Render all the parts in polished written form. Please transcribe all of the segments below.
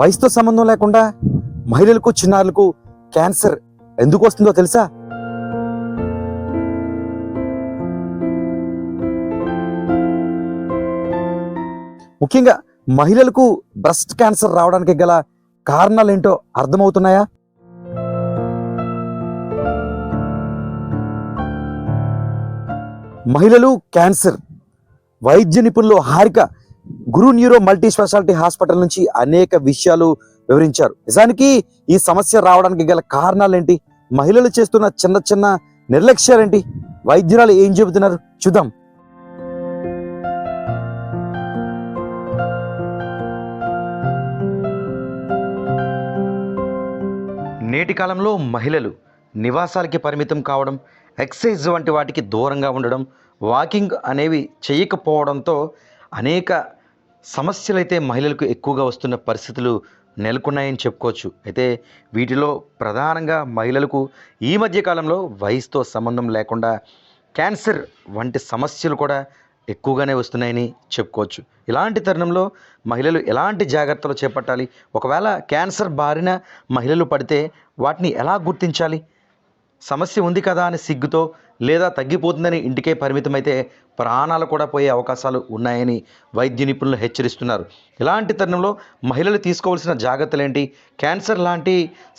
వయసుతో సంబంధం లేకుండా మహిళలకు చిన్నారులకు క్యాన్సర్ ఎందుకు వస్తుందో తెలుసా? ముఖ్యంగా మహిళలకు బ్రెస్ట్ క్యాన్సర్ రావడానికి గల కారణాలు ఏంటో అర్థమవుతున్నాయా? మహిళలు క్యాన్సర్ వైద్య నిపుణులు హారిక గురు న్యూరో మల్టీ స్పెషాలిటీ హాస్పిటల్ నుంచి అనేక విషయాలు వివరించారు. నిజానికి ఈ సమస్య రావడానికి గల కారణాలు ఏంటి, మహిళలు చేస్తున్న చిన్న చిన్న నిర్లక్ష్యాలేంటి, వైద్యురాలు ఏం చెబుతున్నారు చూద్దాం. నేటి కాలంలో మహిళలు నివాసాలకి పరిమితం కావడం, ఎక్సర్సైజ్ వంటి వాటికి దూరంగా ఉండడం, వాకింగ్ అనేవి చేయకపోవడంతో అనేక సమస్యలు అయితే మహిళలకు ఎక్కువగా వస్తున్న పరిస్థితులు నెలకొన్నాయని చెప్పుకోవచ్చు. అయితే వీటిలో ప్రధానంగా మహిళలకు ఈ మధ్య కాలంలో వయసుతో సంబంధం లేకుండా క్యాన్సర్ వంటి సమస్యలు కూడా ఎక్కువగానే వస్తున్నాయని చెప్పుకోవచ్చు. ఇలాంటి తరుణంలో మహిళలు ఎలాంటి జాగ్రత్తలు చేపట్టాలి, ఒకవేళ క్యాన్సర్ బారిన మహిళలు పడితే వాటిని ఎలా గుర్తించాలి, సమస్య ఉంది కదా అని సిగ్గుతో లేదా తగ్గిపోతుందని ఇంటికే పరిమితమైతే ప్రాణాలు కూడా పోయే అవకాశాలు ఉన్నాయని వైద్య నిపుణులు హెచ్చరిస్తున్నారు. ఇలాంటి తరుణంలో మహిళలు తీసుకోవాల్సిన జాగ్రత్తలు ఏంటి, క్యాన్సర్ లాంటి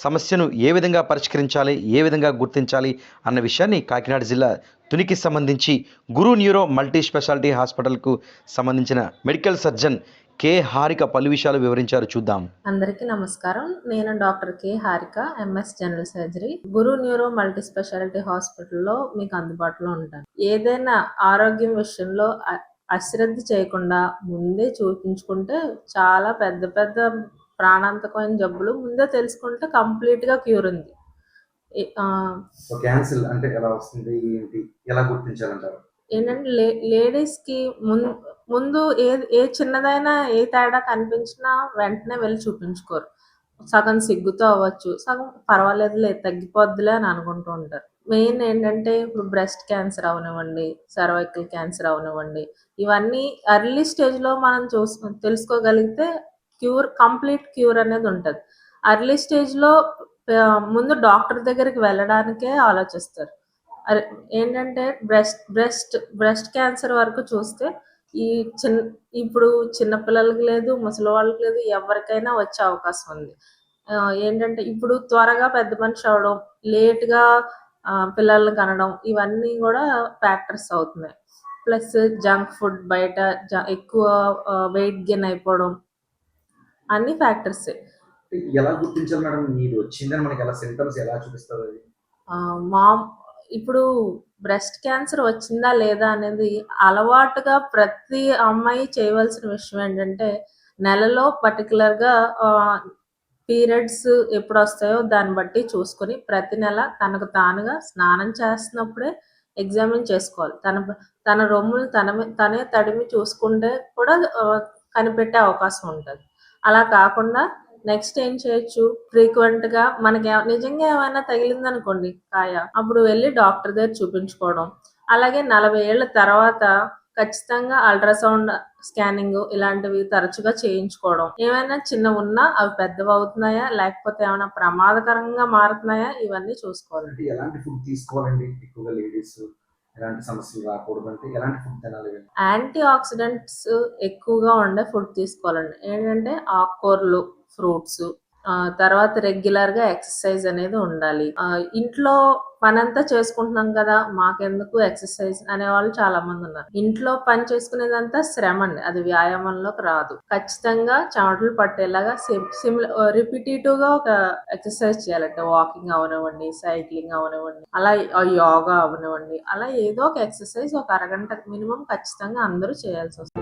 సమస్యను ఏ విధంగా పరిష్కరించాలి, ఏ విధంగా గుర్తించాలి అన్న విషయాన్ని కాకినాడ జిల్లా తునికి సంబంధించి గురు న్యూరో మల్టీ స్పెషాలిటీ హాస్పిటల్కు సంబంధించిన మెడికల్ సర్జన్ కే హారిక పలు విషయాలు వివరించారు, చూద్దాం. అందరికీ నమస్కారం. నేను డాక్టర్ కే హారిక, ఎంఎస్ జనరల్ సర్జరీ, గురు న్యూరో మల్టీ స్పెషాలిటీ హాస్పిటల్లో మీకు అందుబాటులో ఉంటాను. ఏదైనా ఆరోగ్యం విషయంలో అశ్రద్ధ చేయకుండా ముందే చూపించుకుంటే చాలా పెద్ద పెద్ద ప్రాణాంతకమైన జబ్బులు ముందే తెలుసుకుంటే కంప్లీట్గా క్యూర్ ఉంది. క్యాన్సర్ అంటే ఎలా వస్తుంది, ఏంటి, ఎలా గుర్తించాలంటారు? ఏంటంటే లేడీస్కి ముందు ఏ చిన్నదైనా ఏ తేడా కనిపించినా వెంటనే వెళ్ళి చూపించుకోరు. సగం సిగ్గుతో అవ్వచ్చు, సగం పర్వాలేదులే తగ్గిపోద్దులే అని అనుకుంటూ ఉంటారు. మెయిన్ ఏంటంటే ఇప్పుడు బ్రెస్ట్ క్యాన్సర్ అవనివ్వండి, సర్వైకల్ క్యాన్సర్ అవనివ్వండి, ఇవన్నీ ఎర్లీ స్టేజ్లో మనం తెలుసుకోగలిగితే కంప్లీట్ క్యూర్ అనేది ఉంటుంది. ఎర్లీ స్టేజ్లో ముందు డాక్టర్ దగ్గరికి వెళ్ళడానికే ఆలోచిస్తారు. ఏంటంటే బ్రెస్ట్ క్యాన్సర్ వరకు చూస్తే ఇప్పుడు చిన్నపిల్లలకి లేదు, ముసలి వాళ్ళకి లేదు, ఎవరికైనా వచ్చే అవకాశం ఉంది. ఏంటంటే ఇప్పుడు త్వరగా పెద్ద మనిషి అవడం, లేట్గా పిల్లల్ని కనడం, ఇవన్నీ కూడా ఫ్యాక్టర్స్ అవుతున్నాయి. ప్లస్ జంక్ ఫుడ్, బయట ఎక్కువ వెయిట్ గెయిన్ అయిపోవడం, అన్ని ఫ్యాక్టర్సే. ఎలా గుర్తించాలి మేడం, ఇది వచ్చిందని మనకి ఎలా సింప్టమ్స్ ఎలా చూపిస్తారు? ఇప్పుడు బ్రెస్ట్ క్యాన్సర్ వచ్చిందా లేదా అనేది అలవాటుగా ప్రతి అమ్మాయి చేయవలసిన విషయం ఏంటంటే, నెలలో పర్టికులర్గా పీరియడ్స్ ఎప్పుడు వస్తాయో దాన్ని బట్టి చూసుకొని ప్రతి నెల తనకు తానుగా స్నానం చేస్తున్నప్పుడే ఎగ్జామిన్ చేసుకోవాలి. తన రొమ్ములు తనే తడిమి చూసుకుంటే కూడా కనిపెట్టే అవకాశం ఉంటుంది. అలా కాకుండా నెక్స్ట్ ఏం చేయొచ్చు, ఫ్రీక్వెంట్గా మనకి నిజంగా ఏమైనా తగిలిందనుకోండి కాయ, అప్పుడు వెళ్ళి డాక్టర్ దగ్గర చూపించుకోవడం. అలాగే 40 ఏళ్ళ తర్వాత ఖచ్చితంగా అల్ట్రాసౌండ్ స్కానింగ్ ఇలాంటివి తరచుగా చేయించుకోవడం. ఏమైనా చిన్న ఉన్నా అవి పెద్దవి అవుతున్నాయా, లేకపోతే ఏమైనా ప్రమాదకరంగా మారుతున్నాయా, ఇవన్నీ చూసుకోవాలి. ఎలాంటి ఫుడ్ తీసుకోవాలండి, ఎక్కువగా లేడీస్ ఎలాంటి సమస్యలు రాకూడదంటే ఎలాంటి ఫుడ్ తినాలి? యాంటీ ఆక్సిడెంట్స్ ఎక్కువగా ఉండే ఫుడ్ తీసుకోవాలండి. ఏంటంటే ఆకుకూరలు, ఫ్రూట్స్, తర్వాత రెగ్యులర్గా ఎక్సర్సైజ్ అనేది ఉండాలి. ఇంట్లో పనంతా చేసుకుంటున్నాం కదా, మాకెందుకు ఎక్సర్సైజ్ అనే వాళ్ళు చాలా మంది ఉన్నారు. ఇంట్లో పని చేసుకునేదంతా శ్రమ అండి, అది వ్యాయామంలోకి రాదు. ఖచ్చితంగా చెమటలు పట్టేలాగా రిపిటేటివ్ గా ఒక ఎక్సర్సైజ్ చేయాలంటే వాకింగ్ అవనివ్వండి, సైక్లింగ్ అవనివ్వండి, అలా యోగా అవనివ్వండి, అలా ఏదో ఒక ఎక్సర్సైజ్ ఒక అరగంట మినిమం ఖచ్చితంగా అందరూ చేయాల్సి వస్తుంది.